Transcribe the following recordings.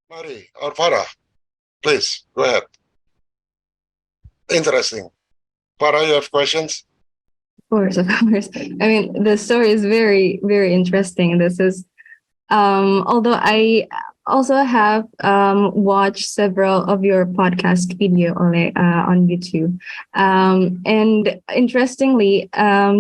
Mari or Farah, please go ahead. Interesting. Farah, you have questions? Of course, of course. I mean, the story is very, very interesting. This is, although I also have watched several of your podcast video on YouTube. And interestingly,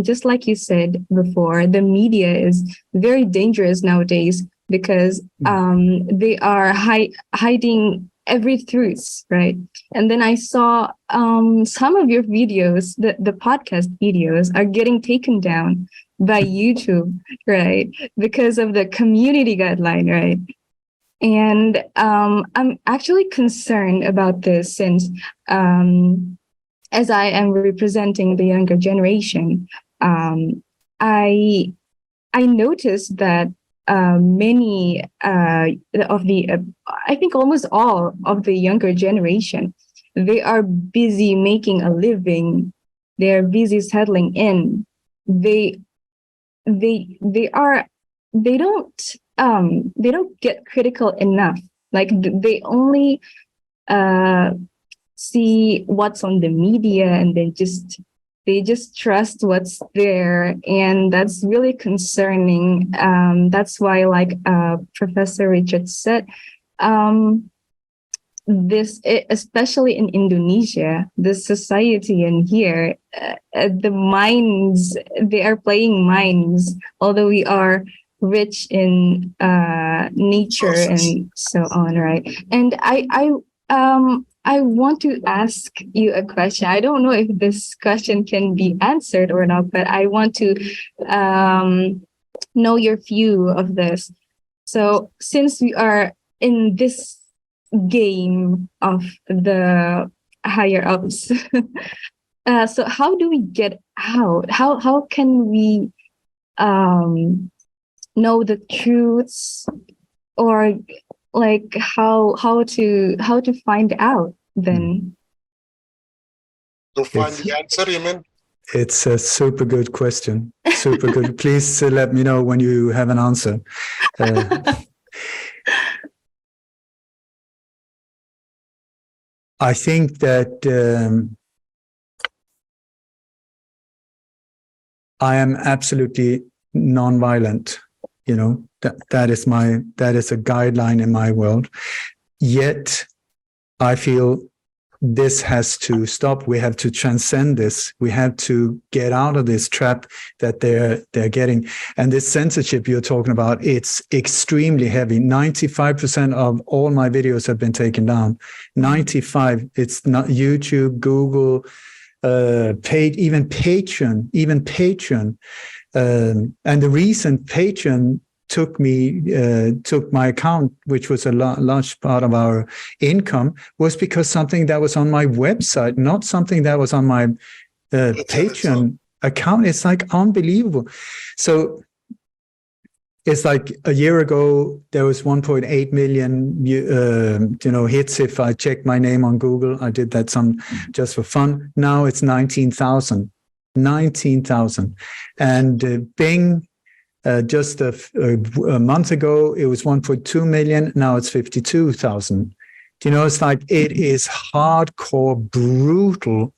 just like you said before, the media is very dangerous nowadays because they are hiding every truth, right? And then I saw some of your videos, the podcast videos, are getting taken down by YouTube, right? Because of the community guideline, right? And I'm actually concerned about this since, as I am representing the younger generation, I noticed that many of the, I think almost all of the younger generation, they are busy making a living. They are busy settling in. They don't get critical enough. Like they only see what's on the media and then they just trust what's there, and that's really concerning. That's why, like Professor Richard said, especially in Indonesia, the society in here, the minds, they are playing minds, although we are rich in nature and so on, right? And I want to ask you a question. I don't know if this question can be answered or not, but I want to know your view of this. So since we are in this game of the higher ups, so how do we get out? How can we know the truths, or like how to find out then? To find the answer, you mean? It's a super good question. Super good. Please let me know when you have an answer. I think that I am absolutely non-violent. You know, that is a guideline in my world. Yet I feel this has to stop. We have to transcend this. We have to get out of this trap that they're getting. And this censorship you're talking about, it's extremely heavy. 95% of all my videos have been taken down. 95. It's not YouTube, Google, even Patreon. And the reason Patreon took my account, which was a large part of our income, was because something that was on my website, not something that was on my Patreon account. It's like unbelievable. So it's like a year ago, there was 1.8 million, hits. If I check my name on Google, I did that just for fun. Now it's 19,000. 19,000. And Bing, just a month ago, it was 1.2 million. Now it's 52,000. It's like it is hardcore,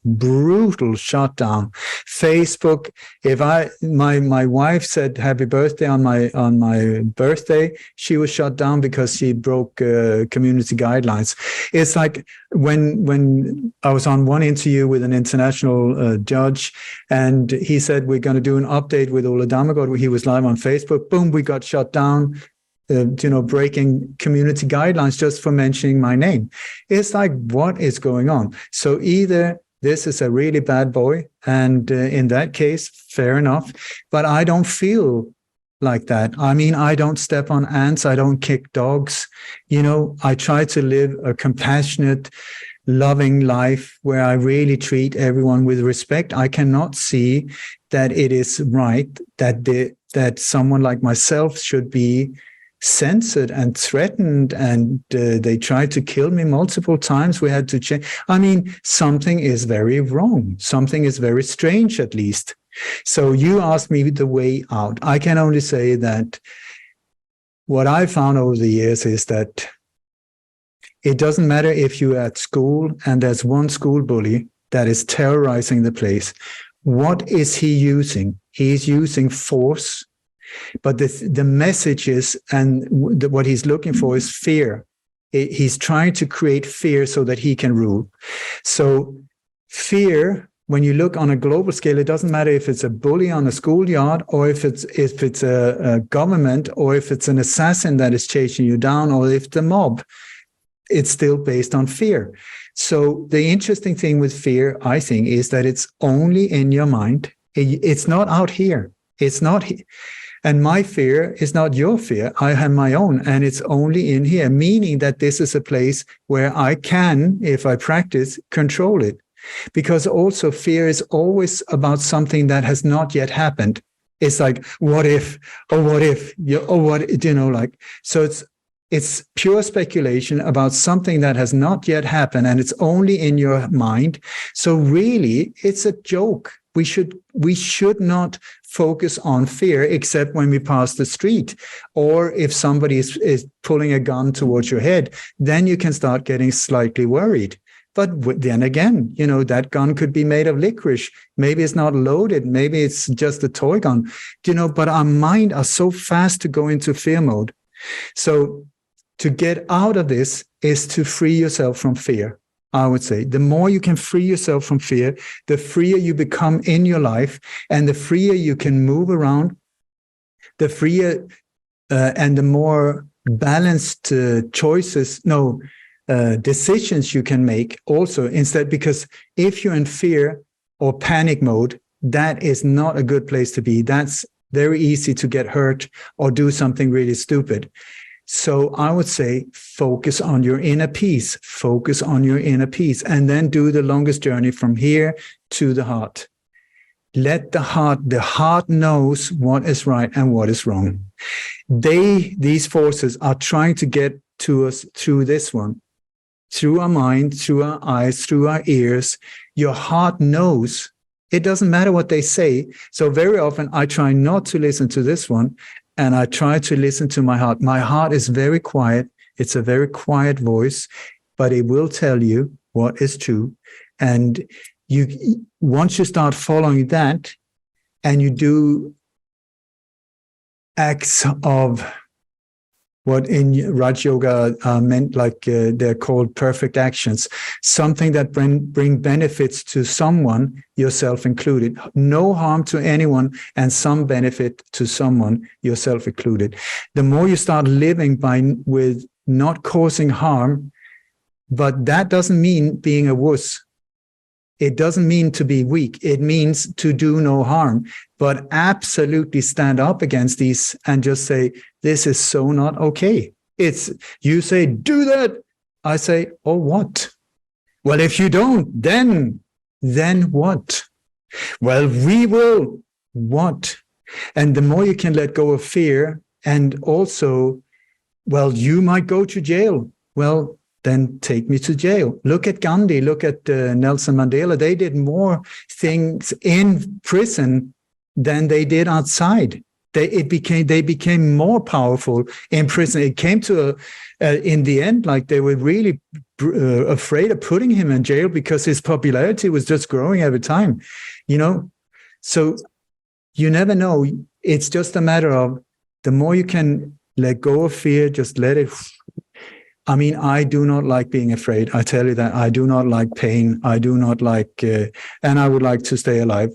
brutal shutdown. Facebook. If my wife said happy birthday on my birthday, she was shut down because she broke community guidelines. It's like when I was on one interview with an international judge, and he said we're going to do an update with Ole Dammegard. He was live on Facebook. Boom, we got shut down. Breaking community guidelines just for mentioning my name. It's like, what is going on? So either this is a really bad boy, and in that case, fair enough. But I don't feel like that. I mean, I don't step on ants. I don't kick dogs. I try to live a compassionate, loving life where I really treat everyone with respect. I cannot see that it is right that someone like myself should be censored and threatened, and they tried to kill me multiple times. We had to change. I mean, something is very wrong. Something is very strange, at least. So you asked me the way out. I can only say that what I found over the years is that It doesn't matter if you're at school and there's one school bully that is terrorizing the place. What is he using? He's using force, but the message is, and what he's looking for is fear. He's trying to create fear so that he can rule. So fear, when you look on a global scale, it doesn't matter if it's a bully on a schoolyard, or if it's a government, or if it's an assassin that is chasing you down, or if the mob. It's still based on fear. So the interesting thing with fear, I think, is that it's only in your mind. It's not out here. It's not. And my fear is not your fear. I have my own, and it's only in here, meaning that this is a place where I can, if I practice, control it. Because also fear is always about something that has not yet happened. It's like, what if, or what if, or what, like, so it's pure speculation about something that has not yet happened, and it's only in your mind. So really, it's a joke. We should not focus on fear except when we pass the street, or if somebody is pulling a gun towards your head, then you can start getting slightly worried. But then again, that gun could be made of licorice. Maybe it's not loaded. Maybe it's just a toy gun, but our mind are so fast to go into fear mode. So to get out of this is to free yourself from fear. I would say the more you can free yourself from fear, the freer you become in your life, and the freer you can move around, the freer and the more balanced decisions you can make also instead, because if you're in fear or panic mode, that is not a good place to be. That's very easy to get hurt or do something really stupid. So I would say focus on your inner peace, focus on your inner peace, and then do the longest journey from here to the heart. Let the heart knows what is right and what is wrong. These forces are trying to get to us through this one, through our mind, through our eyes, through our ears. Your heart knows. It doesn't matter what they say. So very often I try not to listen to this one, and I try to listen to my heart. My heart is very quiet. It's a very quiet voice, but it will tell you what is true. And once you start following that, and you do acts of what in Raj Yoga meant, like they're called perfect actions, something that bring benefits to someone, yourself included. No harm to anyone and some benefit to someone, yourself included. The more you start living with not causing harm, but that doesn't mean being a wuss. It doesn't mean to be weak. It means to do no harm, but absolutely stand up against these and just say, this is so not okay. You say, do that. I say, oh, what? Well, if you don't, then what? Well, we will. What? And the more you can let go of fear, and also, well, you might go to jail. Well, then take me to jail. Look at Gandhi, look at Nelson Mandela. They did more things in prison than they did outside. They became more powerful in prison. It came to in the end, like they were really afraid of putting him in jail because his popularity was just growing every time, So you never know. It's just a matter of the more you can let go of fear, just let it. I mean, I do not like being afraid. I tell you that. I do not like pain. I do not like, and I would like to stay alive.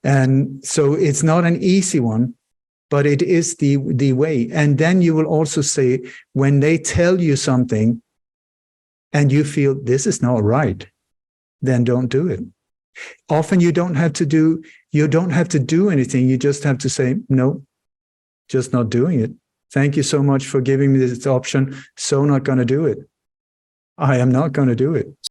And so it's not an easy one, but it is the way. And then you will also say, when they tell you something and you feel this is not right, then don't do it. Often you don't have to do anything. You just have to say, no, just not doing it. Thank you so much for giving me this option. So not going to do it. I am not going to do it.